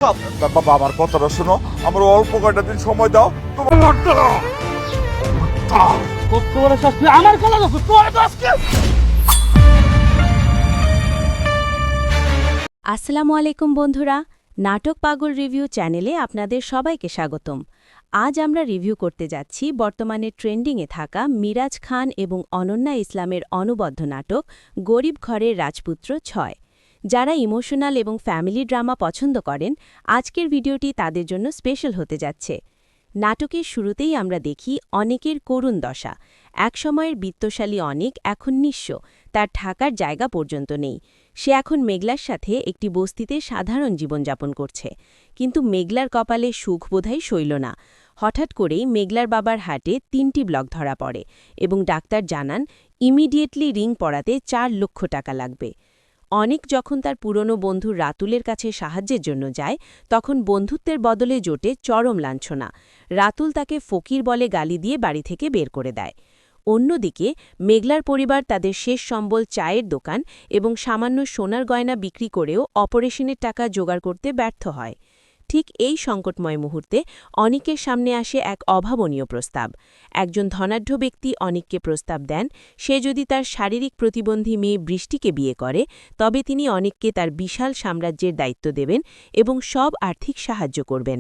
বাবা আমার কথাটা শোনো, আমার অল্প কয়টা দিন সময় দাও। আসসালামু আলাইকুম বন্ধুরা, নাটক পাগল রিভিউ চ্যানেলে আপনাদের সবাইকে স্বাগতম। আজ আমরা রিভিউ করতে যাচ্ছি বর্তমানে ট্রেন্ডিংয়ে থাকা মিরাজ খান এবং অনন্যা ইসলামের অনবদ্য নাটক গরিব ঘরের রাজপুত্র ৬। যারা ইমোশনাল এবং ফ্যামিলি ড্রামা পছন্দ করেন, আজকের ভিডিওটি তাদের জন্য স্পেশাল হতে যাচ্ছে। নাটকের শুরুতেই আমরা দেখি অনেকের করুণ দশা। একসময়ের বিত্তশালী অনেক এখন নিঃস্ব, তার থাকার জায়গা পর্যন্ত নেই। সে এখন মেঘলার সাথে একটি বস্তিতে সাধারণ জীবনযাপন করছে, কিন্তু মেঘলার কপালে সুখ বোধহয় সইল না। হঠাৎ করেই মেঘলার বাবার হাটে ৩টি ব্লক ধরা পড়ে এবং ডাক্তার জানান ইমিডিয়েটলি রিং পরাতে ৪ লক্ষ টাকা লাগবে। অনেক যখন তার পুরনো বন্ধু রাতুলের কাছে সাহায্যের জন্য যায়, তখন বন্ধুত্বের বদলে জোটে চরম লাঞ্ছনা। রাতুল তাকে ফকির বলে গালি দিয়ে বাড়ি থেকে বের করে দেয়। অন্যদিকে মেঘলার পরিবার তাদের শেষ সম্বল চায়ের দোকান এবং সামান্য সোনার গয়না বিক্রি করেও অপারেশনের টাকা জোগাড় করতে ব্যর্থ হয়। ঠিক এই সংকটময় মুহূর্তে অনিকের সামনে আসে এক অভাবনীয় প্রস্তাব। একজন ধনাঢ্য ব্যক্তি অনিককে প্রস্তাব দেন, সে যদি তার শারীরিক প্রতিবন্ধী মেয়ে বৃষ্টিকে বিয়ে করে, তবে তিনি অনিককে তার বিশাল সাম্রাজ্যের দায়িত্ব দেবেন এবং সব আর্থিক সাহায্য করবেন।